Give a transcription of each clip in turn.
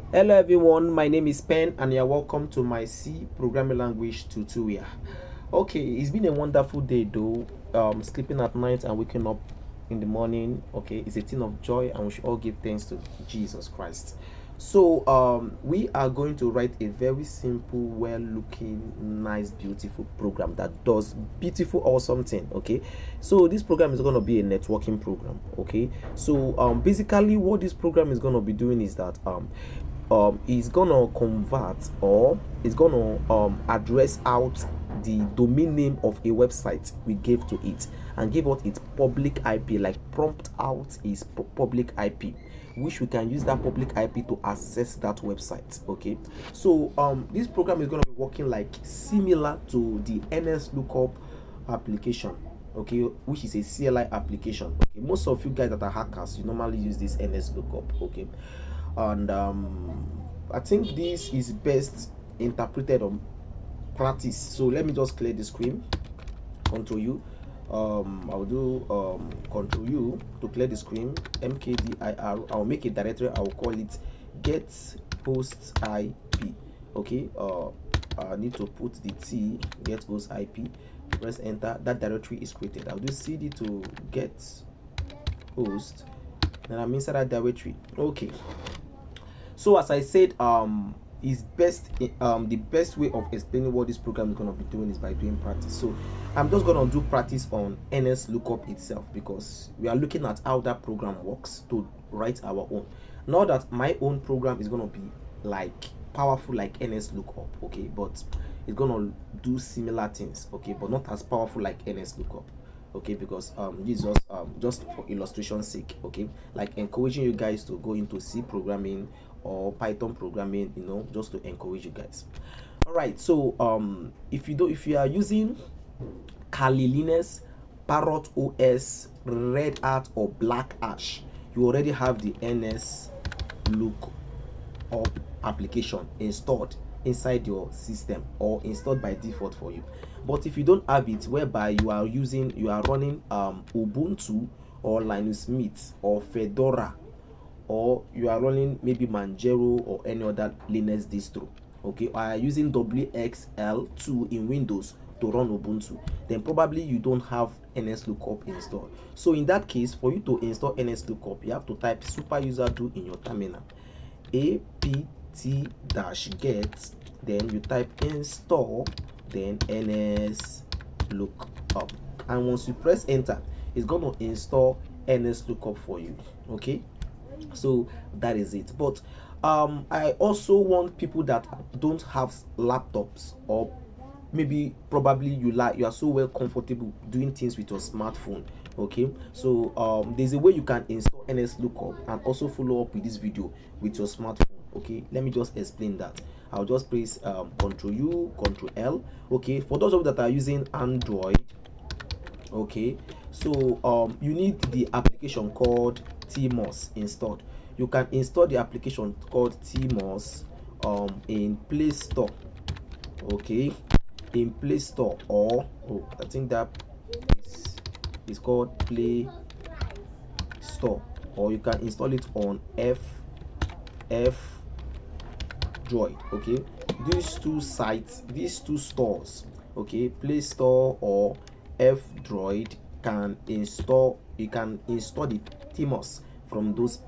Hello everyone, my name is Pen and you're welcome to my C programming language tutorial. Okay, it's been a wonderful day though. Sleeping at night and waking up in the morning. Okay, it's a thing of joy and we should all give thanks to Jesus Christ. So we are going to write a very simple, well looking, nice, beautiful program that does beautiful awesome thing. Okay, so this program is going to be a networking program. Okay, so basically what this program is going to be doing is that is gonna convert, or is gonna address out the domain name of a website we gave to it and give out its public IP, like prompt out its public IP, which we can use that public IP to access that website. Okay, so this program is going to be working like similar to the NS lookup application, okay, which is a CLI application. Okay, most of you guys that are hackers, you normally use this NS lookup. Okay, and I think this is best interpreted on practice. So let me just clear the screen. Control U. I'll do Control U to clear the screen. mkdir. I'll make a directory. I'll call it get host IP. Okay. I need to put the T get host IP. Press enter. That directory is created. I'll do cd to get host. Then I'm inside that directory. Okay. So as I said, is best the best way of explaining what this program is going to be doing is by doing practice. So I'm just going to do practice on NS lookup itself, because we are looking at how that program works to write our own. Not that my own program is going to be like powerful like NS lookup, okay, but it's going to do similar things, okay, but not as powerful like NS lookup. Okay, because this is just for illustration's sake. Okay, like encouraging you guys to go into C programming or Python programming, just to encourage you guys. All right, so if you are using Kali Linux, Parrot OS, Red Hat, or Black Ash, you already have the NS lookup application installed inside your system or installed by default for you. But if you don't have it, whereby you are running Ubuntu or Linux Mint or Fedora, or you are running maybe Manjaro or any other Linux distro, okay, or are using WXL2 in Windows to run Ubuntu, then probably you don't have NSLookup installed. So in that case, for you to install NSLookup, you have to type super user do in your terminal apt-get, then you type install, then NSLookup, and once you press enter, it's going to install NSLookup for you. Okay, so that is it. But I also want people that don't have laptops, or maybe probably you are so well comfortable doing things with your smartphone. Okay, so there's a way you can install NSLookup and also follow up with this video with your smartphone. Okay, let me just explain that. I'll just press Ctrl U, Ctrl L. Okay, for those of you that are using Android, okay, so you need the application called TMOS installed. You can install the application called TMOS in Play Store. Okay, in Play Store, or I think that is called Play Store, or you can install it on F Droid. Okay, these two sites, these two stores, okay, Play Store or F Droid, you can install the TMOS from those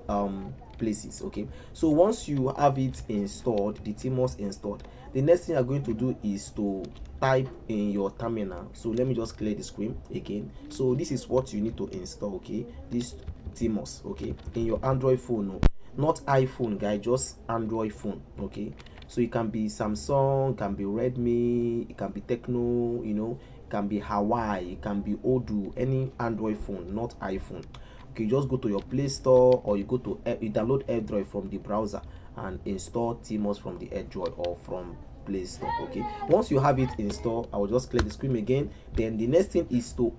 places. Okay, so once you have it installed, the TMOS installed, the next thing you're going to do is to type in your terminal. So let me just clear the screen again. So this is what you need to install. Okay, this TMOS, okay, in your Android phone. No, not iPhone, guys, just Android phone. Okay, so it can be Samsung, it can be Redmi, it can be Tecno, it can be Hawaii, it can be Odoo, any Android phone, not iPhone. Okay, you just go to your Play Store, or you download AirDroid from the browser and install TMOS from the AirDroid or from Play Store. Okay, once you have it installed, I will just clear the screen again. Then the next thing is to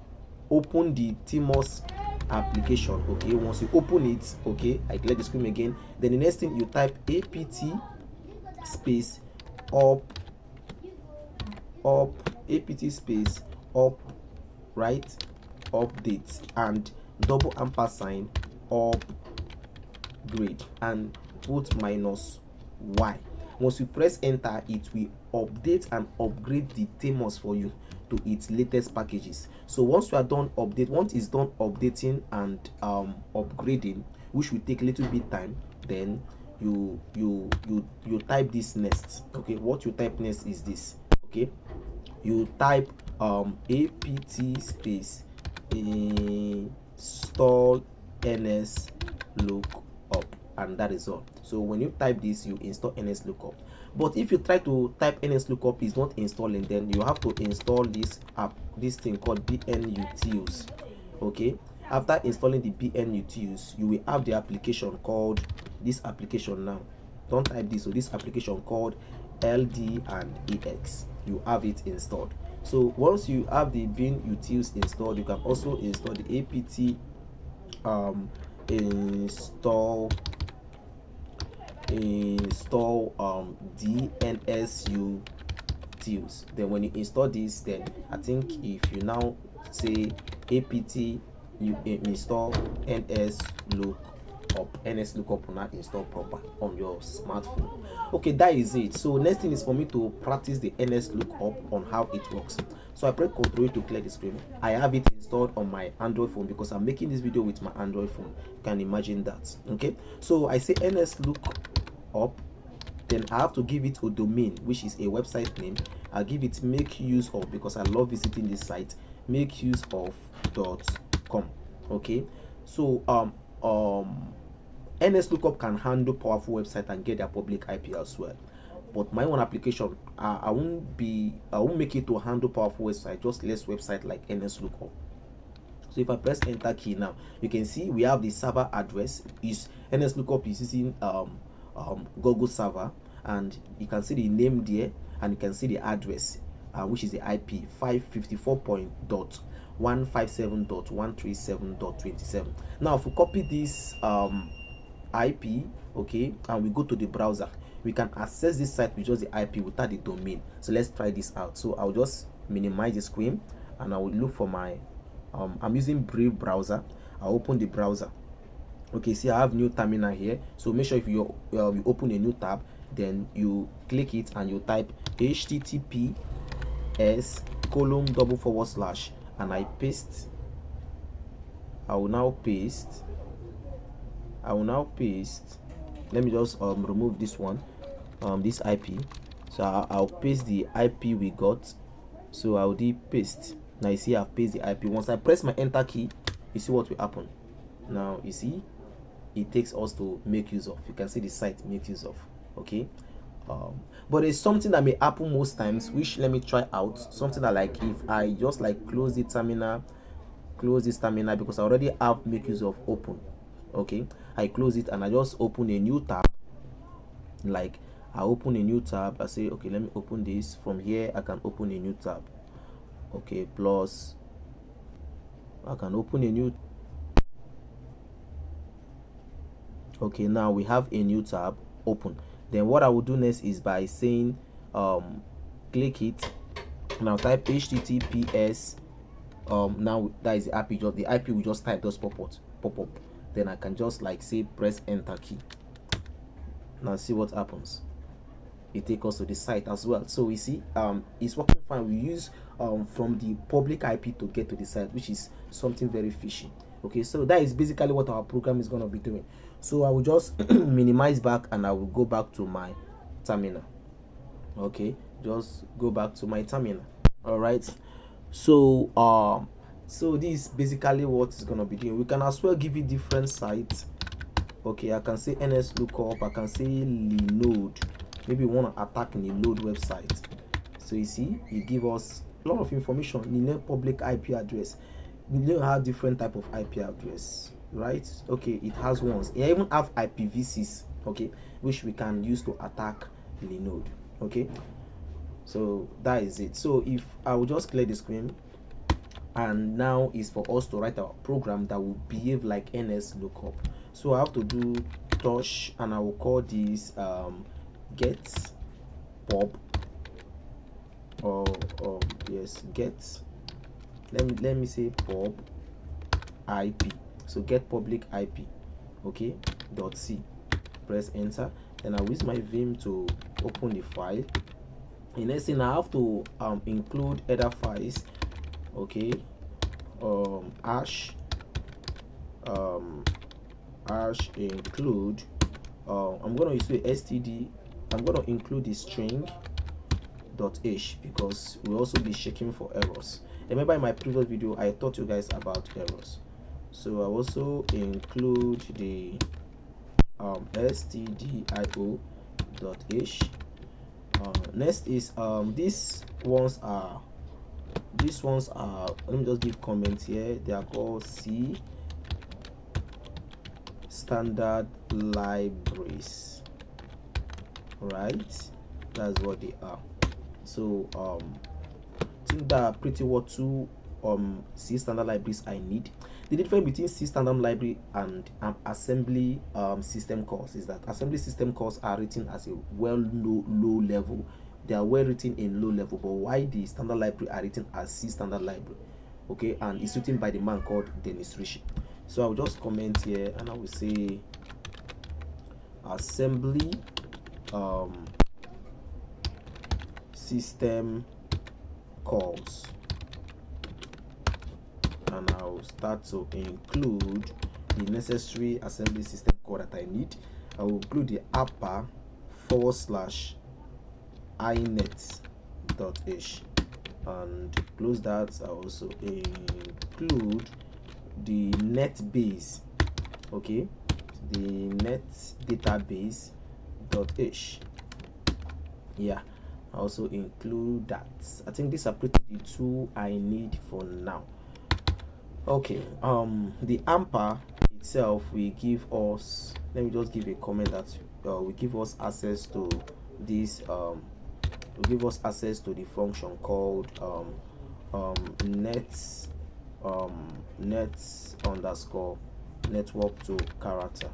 open the TMOS application. Okay, once you open it, okay, I clear the screen again. Then the next thing, you type apt space apt space right, update, and double ampersand upgrade, and put Why? Once you press enter, it will update and upgrade the Themos for you to its latest packages. So once you are done once it's done updating and upgrading, which will take a little bit time, then you type this next. Okay, what you type next is this. Okay, you type apt space install ns lookup, and that is all. So when you type this, you install ns lookup. But if you try to type ns lookup, is not installing, then you have to install this app, this thing called bnutils. Okay, after installing the bnutils, you will have the application called this application. Now don't type this. So this application called ld and ax, you have it installed. So once you have the bnutils installed, you can also install the apt install dnsu tils. Then when you install this, then I think if you now say apt you install ns lookup will not install proper on your smartphone. Okay, that is it. So next thing is for me to practice the ns lookup on how it works. So I press Ctrl to clear the screen. I have it installed on my Android phone because I'm making this video with my Android phone. You can imagine that. Okay, so I say ns lookup, then I have to give it a domain, which is a website name. I'll give it make use of, because I love visiting this site, make use of .com. Okay, so ns lookup can handle powerful website and get their public IP as well. But my own application, I won't make it to handle powerful website, just less website like ns lookup. So if I press enter key now, you can see we have the server address. Is ns lookup is using Google server, and you can see the name there, and you can see the address, which is the IP 554.157.137.27. Now if we copy this IP, okay, and we go to the browser, we can access this site with just the IP without the domain. So let's try this out. So I'll just minimize the screen and I will look for my I'm using Brave browser. I'll open the browser. Okay, see I have new terminal here. So make sure if you open a new tab, then you click it and you type https:// and I paste. I will now paste. Let me just remove this one, this IP. So I'll paste the IP we got. So I'll paste. Now you see I've pasted the IP. Once I press my enter key, you see what will happen. Now you see it takes us to make use of. You can see the site make use of. Okay, but there's something that may happen most times, which let me try out. Something that, like, if I just like close this terminal because I already have make use of open. Okay, I close it and I just open a new tab. Like I open a new tab, I say okay, let me open this. From here I can open a new tab. Okay, plus I can open a new. Okay, now we have a new tab open. Then what I will do next is by saying click it. Now type https. Now that is the IP. The IP we just type does pop up. Then I can just like say press enter key. Now see what happens. It takes us to the site as well. So we see it's working fine. We use from the public IP to get to the site, which is something very fishy. Okay, so that is basically what our program is going to be doing. So I will just minimize back and I will go back to my terminal. Okay, just go back to my terminal. All right, so so this is basically what it's going to be doing. We can as well give it different sites. Okay, I can say ns lookup, I can say Linode. Maybe we want to attack Linode website. So you see it gives us a lot of information. Linode public IP address. Linode have different type of IP address, right? Okay, it has ones. It even have IPv6, okay, which we can use to attack Linode. Okay, so that is it. So if I will just clear the screen, and now is for us to write our program that will behave like ns lookup. So I have to do touch, and I will call this get pub, or yes, get, let me say pub IP. So get public IP, okay, .c. Press enter. Then I'll use my Vim to open the file. The next thing, I have to include header files. Okay, hash include, I'm gonna use the std. I'm gonna include the string .h because we'll also be checking for errors. Remember, in my previous video I taught you guys about errors, so I also include the stdio.h. Next is these ones are, let me just give comments here. They are called C standard libraries, right? That's what they are. So I think that are pretty what two C standard libraries I need. The difference between C standard library and assembly system calls is that assembly system calls are written as a low level. They are well written in low level, but why the standard library are written as C standard library? Okay, and it's written by the man called Dennis Ritchie. So I'll just comment here and I will say assembly system calls, and I'll start to include the necessary assembly system call that I need. I will include the APA/inet.h and close that. I also include the netbase, okay, the net database.h. yeah, I also include that. I think these are pretty the two I need for now. Okay, the AMPA itself will give us, let me just give a comment that will give us access to this will give us access to the function called net underscore network to character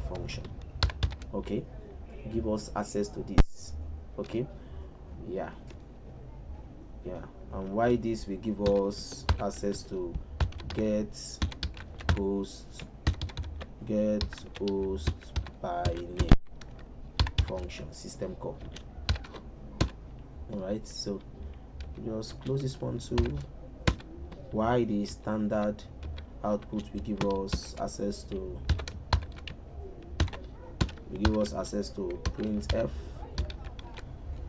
function. Okay, give us access to this. Okay, yeah, and why this will give us access to get host by name function system call. All right, so just close this one too. Why the standard output will give us access to printf.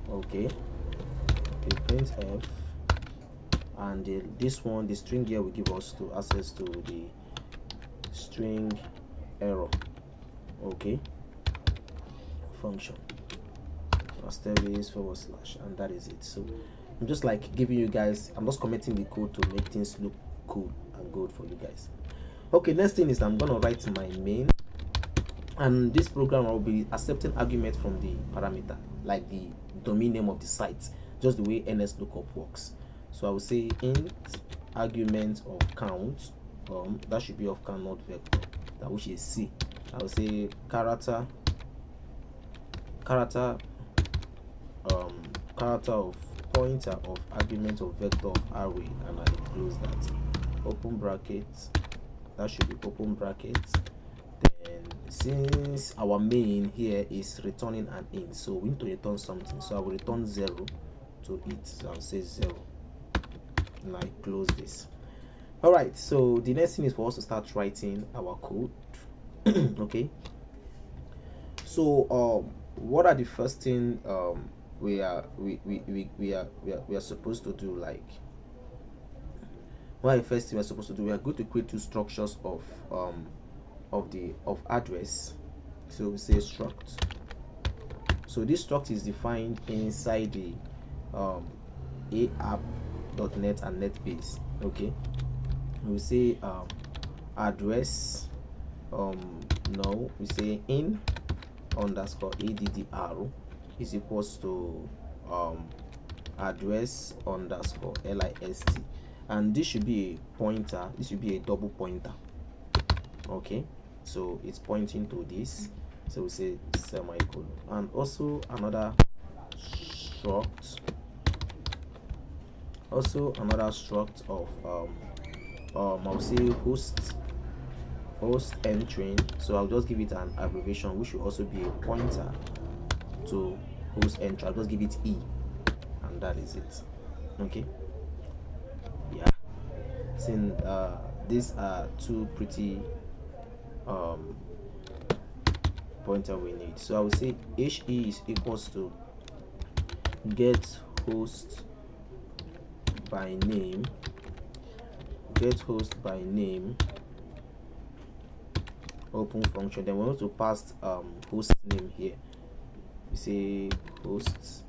Okay, printf, and this one, the string here, will give us to access to the string error. Okay, function asterisk / and that is it. So I'm just like giving you guys, I'm just commenting the code to make things look cool and good for you guys. Okay, next thing is I'm gonna write my main, and this program will be accepting argument from the parameter, like the domain name of the site, just the way NSLOOKUP works. So I will say int argument of count, that should be of count, not vector, that which is C. I will say character of pointer of argument of vector of array, and I close that, open bracket, that should be open bracket. Then since our main here is returning an int, so we need to return something, so I will return 0 to it, so I'll say 0 and I close this. All right, so the next thing is for us to start writing our code. Okay, so what are the first thing we are supposed to do? Like, what are the first thing we're supposed to do? We are going to create two structures of address. So we say struct. So this struct is defined inside the app.net and netbase. Okay, we say address, no, we say in underscore addr is equals to address underscore list, and this should be a pointer, this should be a double pointer. Okay, so it's pointing to this, so we say semicolon. And also another struct of I'll say host host entering, so I'll just give it an abbreviation which will also be a pointer to host entry. I'll just give it E, and that is it. Okay, yeah, since these are two pretty um pointer we need, so I will say he is equals to get host by name, open function. Then we want to pass host name here. We say host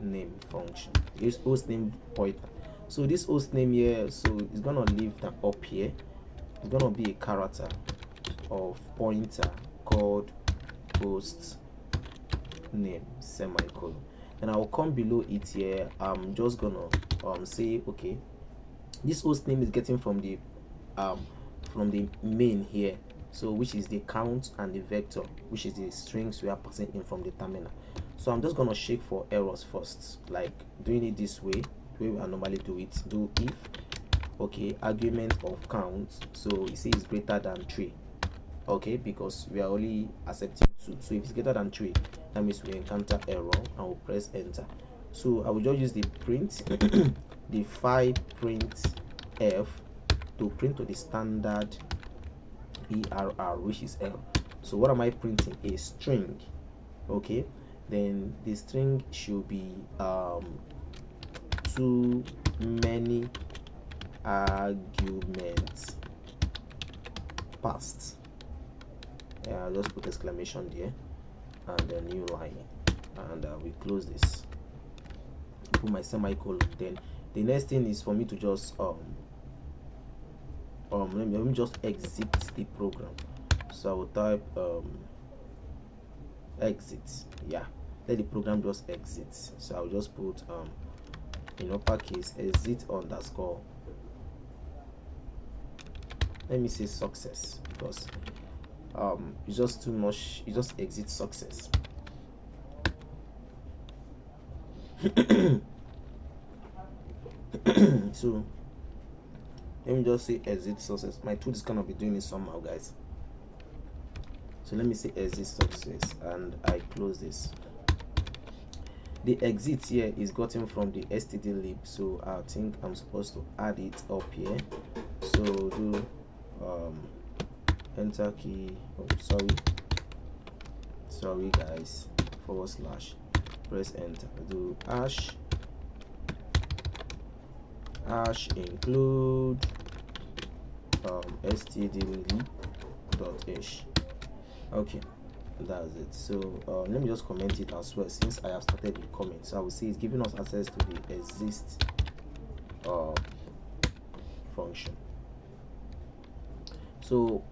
name function, this host name pointer. So this host name here, so it's gonna leave that up here. It's gonna be a character of pointer called host name semicolon, and I'll come below it here. I'm just gonna say, okay, this host name is getting from the main here, so which is the count, and the vector, which is the strings we are passing in from the terminal. So I'm just gonna check for errors first, like doing it this way, the way we normally do it. Do if, okay, argument of count, so it says greater than 3, okay, because we are only accepting 2. So if it's greater than 3, that means we encounter error, and we'll press enter. So I will just use the print the file print f to print to the standard err, which is L. So what am I printing? A string. Okay, then the string should be too many arguments passed. I'll just put exclamation there and a new line, and we close this, put my semicolon. Then the next thing is for me to just let me just exit the program. So I will type exit. Yeah, let the program just exit. So I'll just put in uppercase exit underscore, let me say success, because it's just too much. It just exit success. So let me just say exit success. My tool is gonna be doing it somehow, guys. So let me say exit success, and I close this. The exit here is gotten from the stdlib, so I think I'm supposed to add it up here. So do enter key, sorry guys, / press enter, do hash include stdlib.h. okay, that's it. So let me just comment it as well, since I have started the comment. So I will say it's giving us access to the exist function. So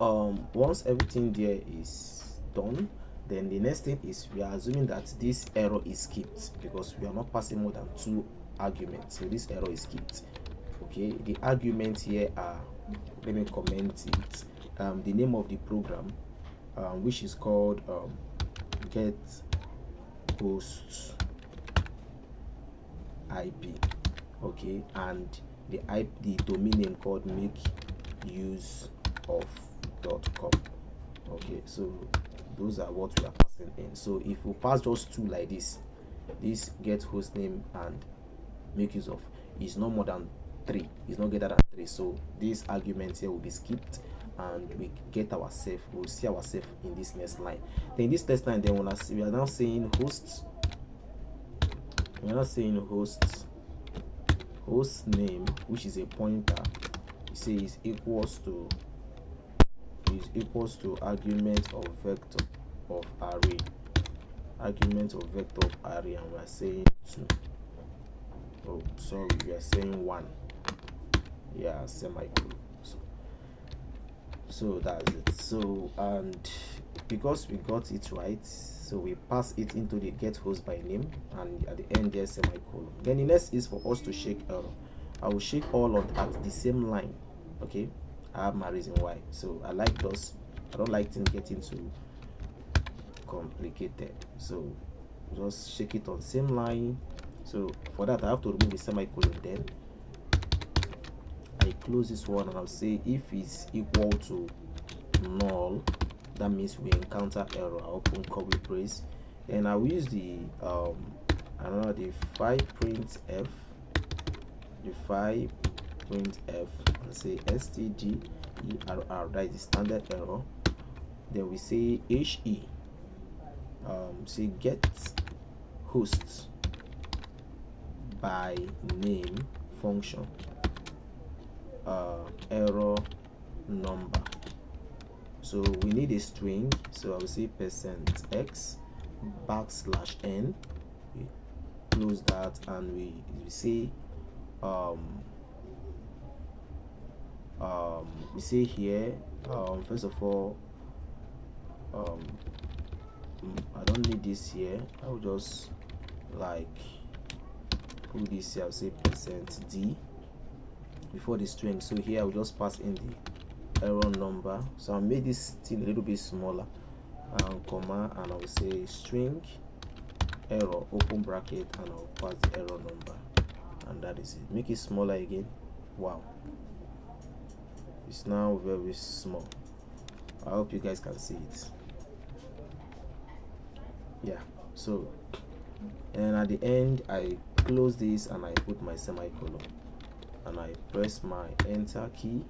once everything there is done, then the next thing is we are assuming that this error is skipped, because we are not passing more than 2 arguments, so this error is skipped. Okay, the arguments here are, let me comment it, the name of the program, which is called get host IP, okay, and the domain name called make use of.com. okay, so those are what we are passing in. So if we pass just 2 like this get host name and make use of is no more than 3, is not greater than 3, so this argument here will be skipped, and we get ourselves, we'll see ourselves in this next line. Then this next line, then we are now saying host name, which is a pointer. It says equals to argument of vector of array, and we are saying 2. Oh, sorry, we are saying 1. Yeah, semicolon. So that's it. So, and because we got it right, so we pass it into the get host by name, and at the end there's semicolon. Then the next is for us to shake error. I will shake all of at the same line. Okay, I have my reason why. So I like those. I don't like things getting too complicated. So just shake it on same line. So for that I have to remove the semicolon. Then I close this one, and I'll say if it's equal to null, that means we encounter error. I open curly brace, and I will use the the file printf, and say stderr, that is the standard error. Then we say he, say get host by name function, error number. So we need a string, so I will say %x \n. We close that, and we say we say here, first of all, I don't need this here. I will just like put this here. I'll say %d before the string. So here I will just pass in the error number. So I'll make this thing a little bit smaller, comma, and I will say string error open bracket, and I'll pass the error number, and that is it. Make it smaller again. Wow, it's now very small. I hope you guys can see it. Yeah, so, and at the end I close this and I put my semicolon, and I press my enter key,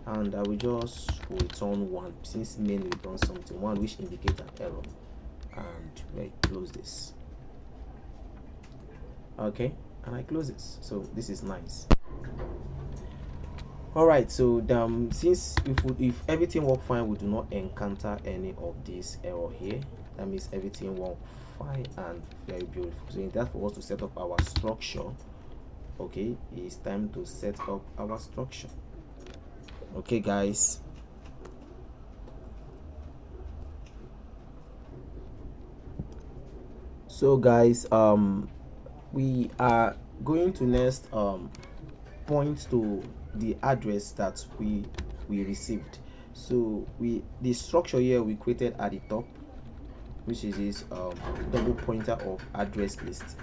and I will just return 1, since main returns something, 1 which indicates an error, and I close this. Okay, and I close this. So this is nice. All right, so since if everything work fine, we do not encounter any of this error here. That means everything work fine and very beautiful. So in that, for us to set up our structure, okay, it's time to set up our structure. Okay, guys. So guys, we are going to next point to the address that we received. So the structure here we created at the top, which is this double pointer of address list,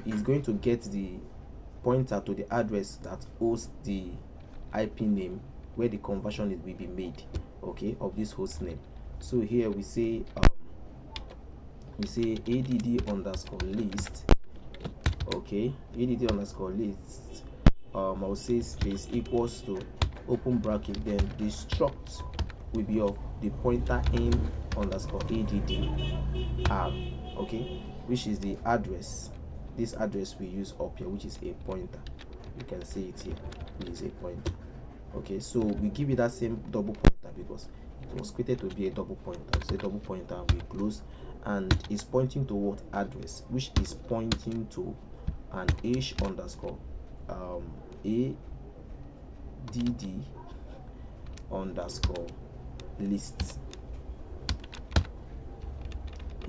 is going to get the pointer to the address that hosts the IP name where the conversion will be made, okay, of this host name. So here we say add_list, okay, add_list, I'll say space equals to open bracket, then the struct will be of the pointer in_add_r, okay, which is the address, this address we use up here, which is a pointer. You can see it here, which is a pointer. Okay, so we give it that same double pointer because it was created to be a double pointer. Say double pointer, we close, and it's pointing to what address, which is pointing to an h_add_list,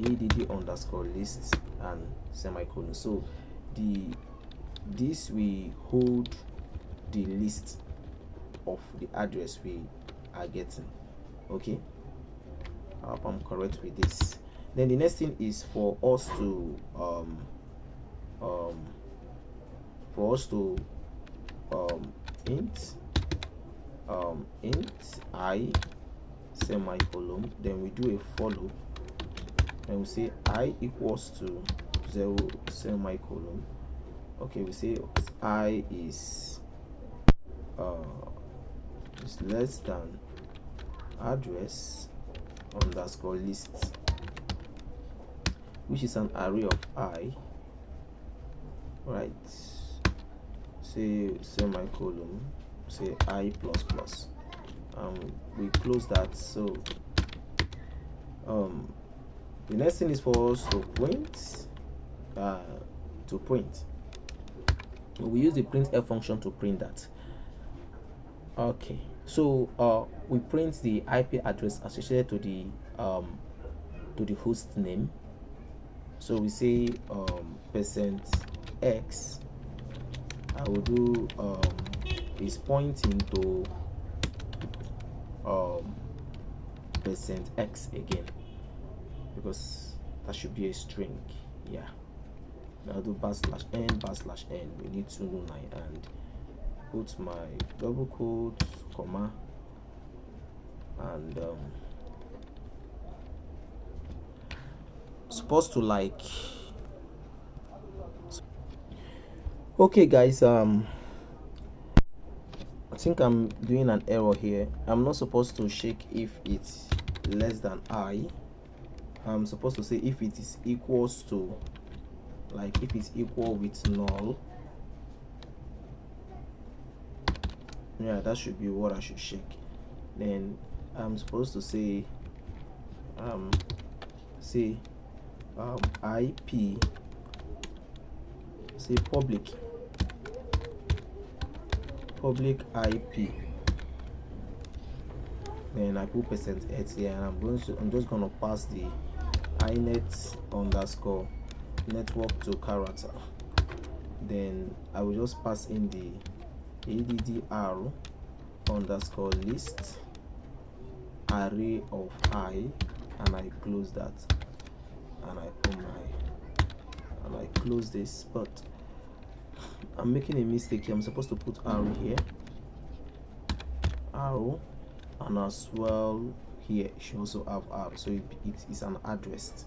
add_list and semicolon. So this we hold the list of the address we are getting. Okay, I hope I'm correct with this. Then the next thing is for us to int I semicolon, then we do a follow, and we say I equals to 0 semicolon. Okay, we say I is less than address_list, which is an array of I, right? Say semicolon, say I plus plus, we close that. So the next thing is for us to print, we use the printf function to print that. Okay, so we print the IP address associated to the host name. So we say %x, I will do is pointing to %x again, because that should be a string. Yeah, I'll do \n/n. We need to know 9, and put my double quotes, comma, and supposed to like. Okay guys, I think I'm doing an error here. I'm not supposed to shake if it's less than I. I'm supposed to say if it is equals to, like if it's equal with null. Yeah, that should be what I should shake. Then I'm supposed to say um say IP, say public IP. Then I put %8 here, and I'm just gonna pass the inet underscore network to character. Then I will just pass in the addr underscore list array of I, and I close that, and I put and I close this. But I'm making a mistake here. I'm supposed to put arrow here, arrow, and as well here it should also have arrow, so it is an address.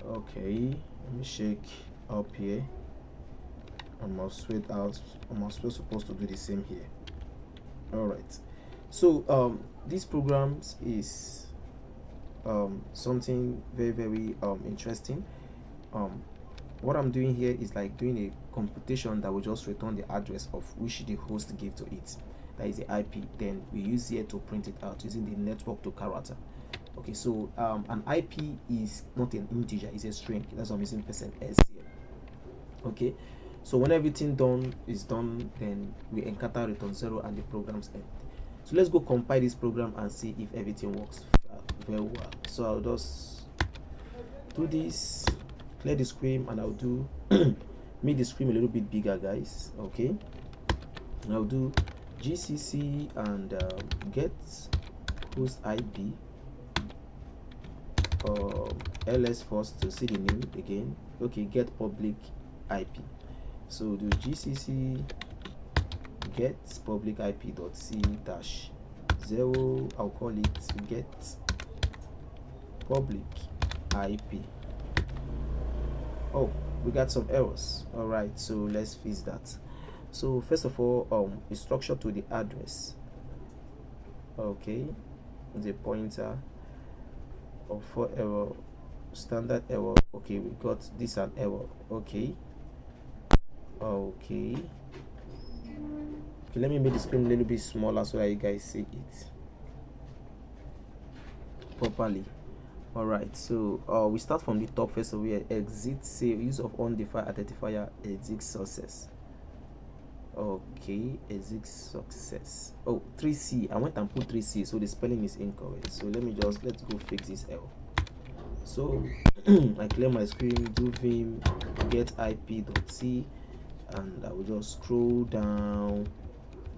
Okay, let me shake up here. I'm also supposed to do the same here. All right, so this program is something very interesting. What I'm doing here is like doing a computation that will just return the address of which the host gave to it, that is the IP. Then we use here to print it out using the network to character. Okay, so an IP is not an integer, it's a string. That's why I'm using %s here. Okay, so when everything is done, then we encounter return 0 and the program's end. So let's go compile this program and see if everything works very well. So I'll just do this, clear the screen, and I'll do make the screen a little bit bigger, guys. Okay, and I'll do gcc and get host IP ls first to see the name again. Okay, get public IP. So do gcc get public IP.c-0. I'll call it get public IP. Oh, we got some errors. All right, so let's fix that. So first of all, a structure to the address. Okay, the pointer of for error, standard error. Okay, we got this an error. Okay, let me make the screen a little bit smaller so that you guys see it properly. All right, so we start from the top. First of all, exit save, use of undefined identifier, exit success. Okay, exit success. Oh, 3C, I went and put 3C, so the spelling is incorrect. So let's go fix this error. So I clear my screen, do vim get IP.c, and I will just scroll down.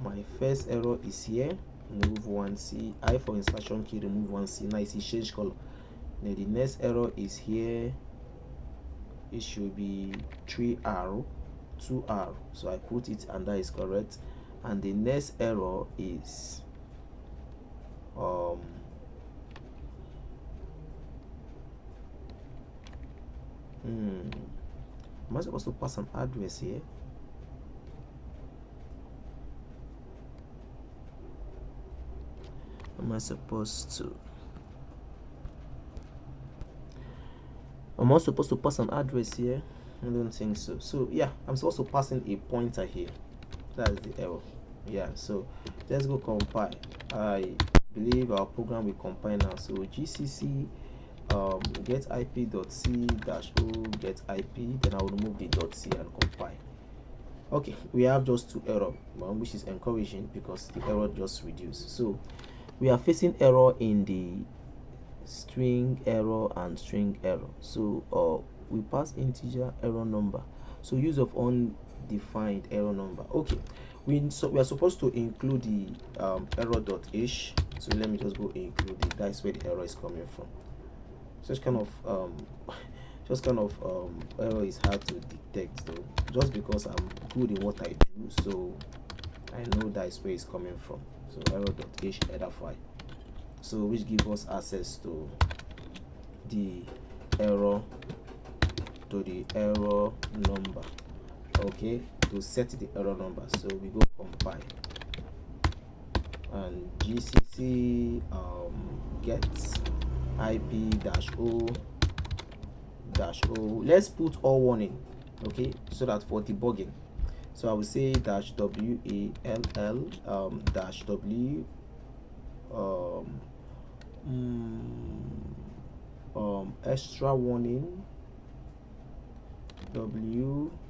My first error is here, remove 1C, I for insertion key, remove 1C. Now I see change color. Then the next error is here, it should be 3R 2R, so I put it and that is correct. And the next error is am I supposed to pass an address here? Am I supposed to pass an address here? I don't think so. So yeah, I'm supposed to pass in a pointer here. That is the error. Yeah, so let's go compile. I believe our program will compile now. So gcc get IP.c-o get IP, then I will remove the .c and compile. Okay, we have just two errors, which is encouraging because the error just reduced. So we are facing error in the string error and string error. So we pass integer error number, so use of undefined error number. Okay, we are supposed to include the error.h. So let me just go include it. That's where the error is coming from. Such kind of error is hard to detect though, just because I'm good in what I do, so I know that's where it's coming from. so error.h header file, so which gives us access to the error number. Okay, to set the error number, so we go compile and gcc get ip-o. Let's put all warning, okay, so that for debugging, so I will say -wall -w extra warning WEXTRA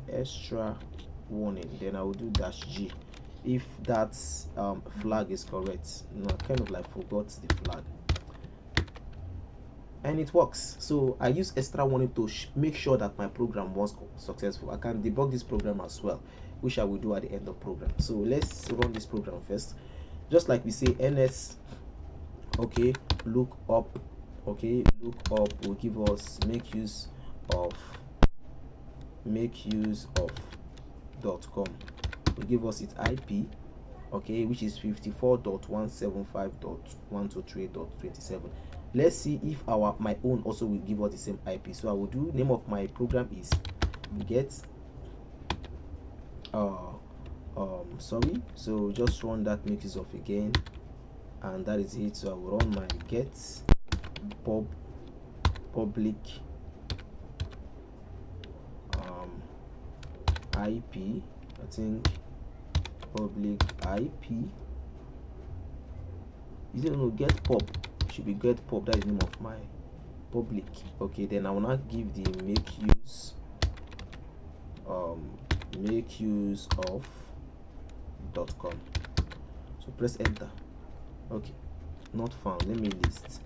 extra warning, then I will do -g if that flag is correct. No, I kind of like forgot the flag, and it works. So I use extra warning to make sure that my program was successful. I can debug this program as well, which I will do at the end of program. So let's run this program first, just like we say ns, okay, look up, okay, look up will give us make use of .com, will give us its IP, okay, which is 54.175.123.27. let's see if my own also will give us the same IP. So I will do, name of my program is get sorry, so just run that make use of again, and that is it. So I will run my get public IP, I think public IP, you don't know, get pub, should be get pub, that is the name of my public. Okay, then I will not give the make use of .com, so press enter. Okay, not found, let me list.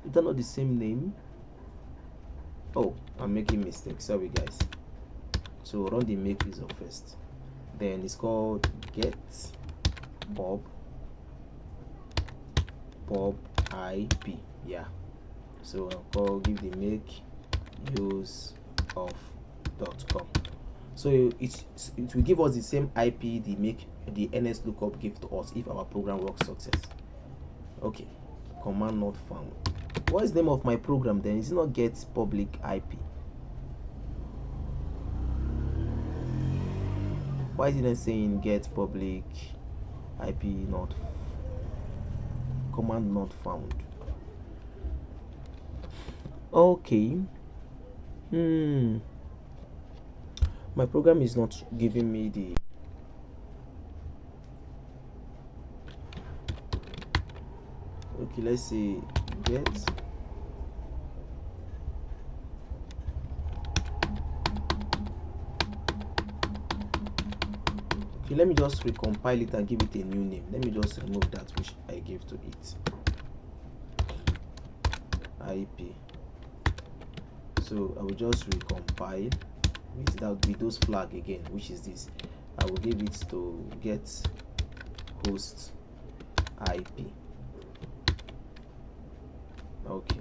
Is that not the same name? Oh, I'm making mistakes, sorry guys. So run the make use of first, then it's called get pub IP, yeah. So I'll give the make use of .com, so it will give us the same IP the ns lookup give to us if our program works success. Okay, command not found. What is the name of my program then? Is it not get public IP? Why is it not saying get public IP, not command not found? Okay, my program is not giving me the okay, let's say get okay, let me just recompile it and give it a new name. Let me just remove that which I gave to it, IP. So I will just recompile with those flag again, which is this. I will give it to get host IP. Okay,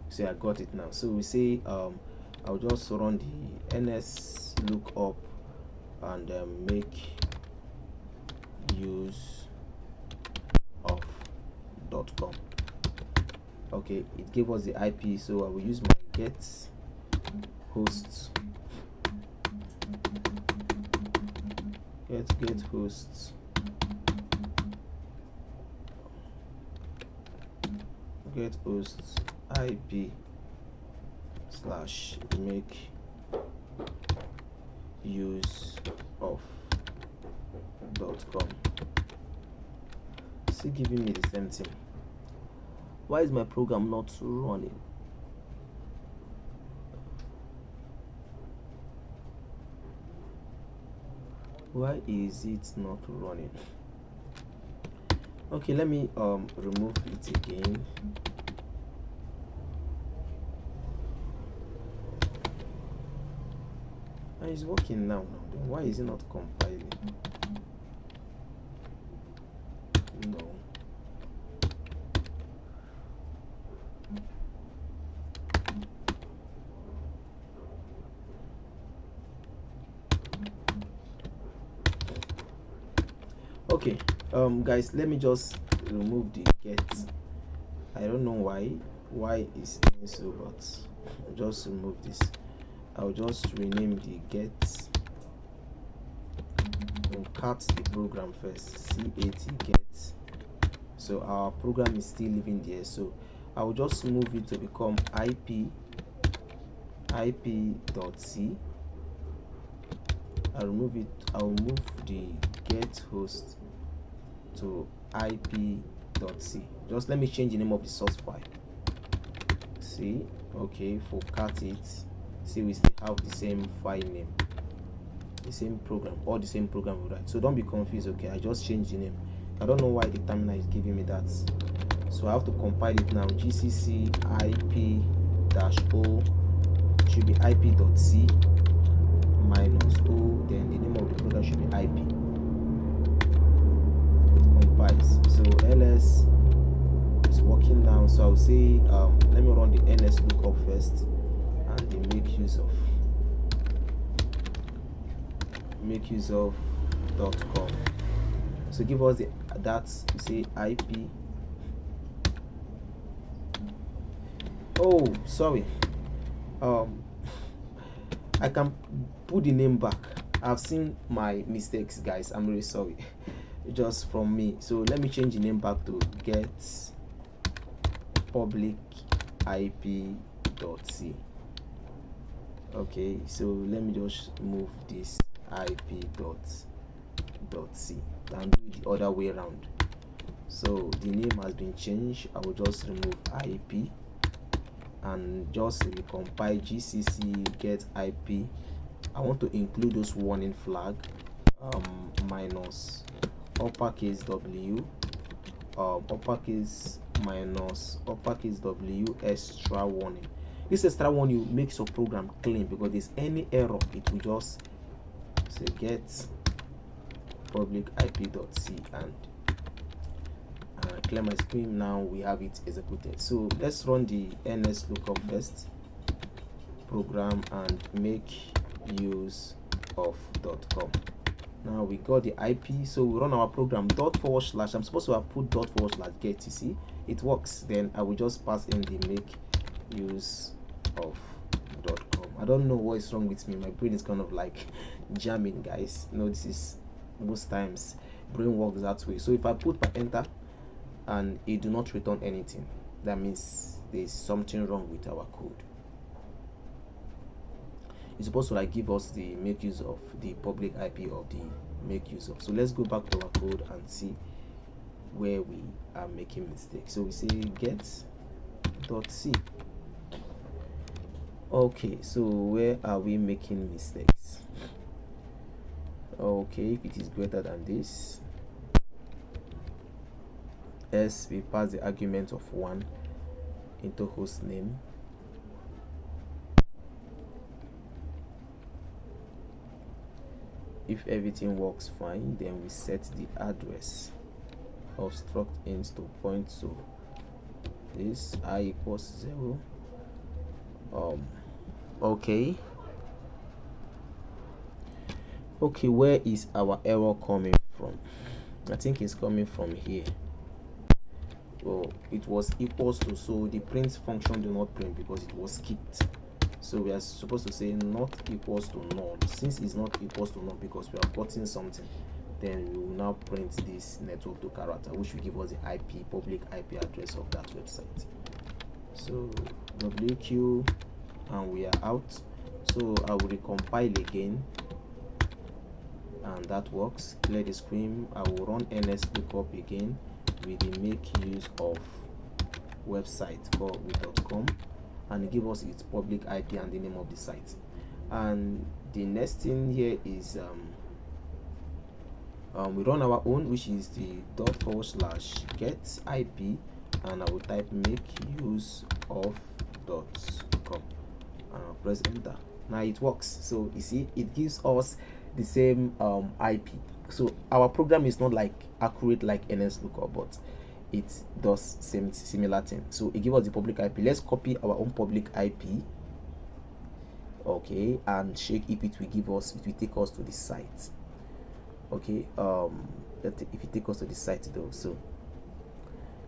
so I got it now. So we say I'll just run the ns lookup and make use of .com. Okay, it gave us the IP, so I will use my get hosts, get hosts, get hosts IP / make use of .com. Still giving me the same thing. Why is my program not running? Why is it not running? Okay, let me remove it again. And it's working now. Then why is it not compiling? No. Okay, guys, let me just remove the get. I don't know why it's doing so, but I'll just remove this. I'll just rename the get and cut the program first. cat get. So our program is still living there, so I will just move it to become ip.c. I'll move the get host to ip.c. Just let me change the name of the source file. See, okay, for cat it. See, we still have the same file name, the same program, or the same program we write. So don't be confused. Okay, I just changed the name. I don't know why the terminal is giving me that, so I have to compile it now. gcc ip-o should be ip.c minus o, then the name of the program should be ip. It compiles. So ls is working now, so I'll say let me run the ns lookup first and the make use of .com. So give us that, you say ip. Oh, sorry, I can put the name back. I've seen my mistakes, guys. I'm really sorry. Just from me. So let me change the name back to get public ip.c. Okay, so let me just move this ip.c and do it the other way around. So the name has been changed. I will just remove ip and just recompile gcc get ip. I want to include those warning flag, minus uppercase w, uppercase minus uppercase w extra warning. This extra warning makes your program clean, because there's any error, it will just say get public ip.c and clear my screen. Now we have it executed. So let's run the ns lookup first program and make use of .com. Now we got the ip, so we run our program // I'm supposed to have put // get. You see, it works. Then I will just pass in the make use of .com. I don't know what is wrong with me. My brain is kind of like jamming, guys. No, this is most times brain works that way. So if I put my enter and it do not return anything, that means there's something wrong with our code. It's supposed to like give us the make use of the public IP of the make use of. So let's go back to our code and see where we are making mistakes. So we say get.c. Okay, so where are we making mistakes? Okay, if it is greater than this, S, we pass the argument of 1 into host name. If everything works fine, then we set the address of struct int to point to this I equals 0. Okay, where is our error coming from? I think it's coming from here. Well, it was equals to, so the print function do not print because it was skipped. So we are supposed to say not equals to null. Since it's not equals to null because we are cutting something, then we will now print this network to character, which will give us the IP, public IP address of that website. So WQ, and we are out. So I will recompile again, and that works. Clear the screen. I will run ns lookup again with the make use of website called with.com, and give us its public IP and the name of the site. And the next thing here is we run our own, which is the // get IP, and I will type make use of .com and I'll press enter. Now it works. So you see, it gives us the same IP. So our program is not like accurate like ns lookup, but it does similar thing. So it gives us the public IP. Let's copy our own public IP, and check if it will take us to the site. Okay, if you take us to the site though. So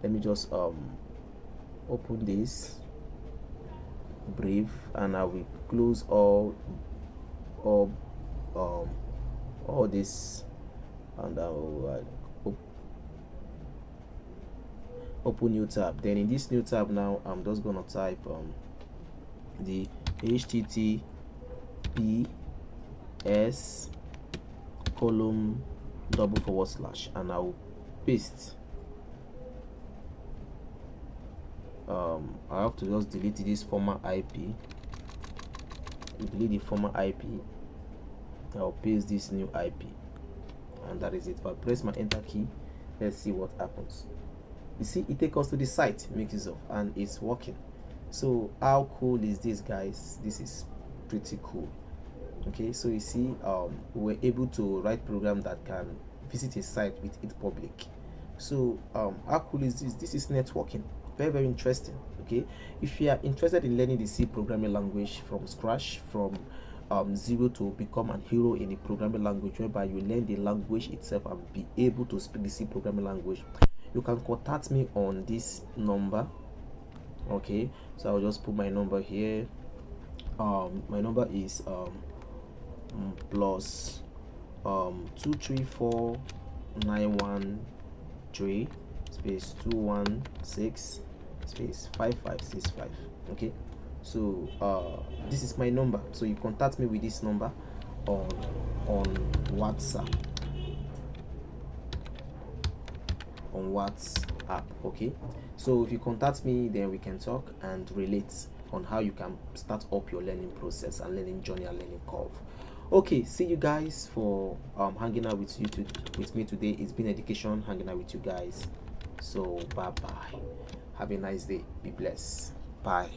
let me just open this brief, and I will close all all this, and I will open new tab. Then in this new tab now, I'm just gonna type the https column // and I'll paste. I have to just delete this former IP. Delete the former IP. I'll paste this new IP, and that is it. If I press my enter key, let's see what happens. You see, it takes us to the site, makes use of, and it's working. So how cool is this, guys? This is pretty cool. Okay, so you see, we're able to write program that can visit a site with it public. So how cool is this? This is networking. Very, very interesting. Okay, if you are interested in learning the C programming language from scratch, from zero, to become an hero in a programming language, whereby you learn the language itself and be able to speak the C programming language, you can contact me on this number. Okay, so I'll just put my number here. My number is plus 234913 space 216 space 5565. Okay, so this is my number, so you contact me with this number on WhatsApp. Okay, so if you contact me, then we can talk and relate on how you can start up your learning process and learning journey and learning curve. Okay, see you guys for hanging out with me today. It's been education hanging out with you guys. So bye bye, have a nice day, be blessed, bye.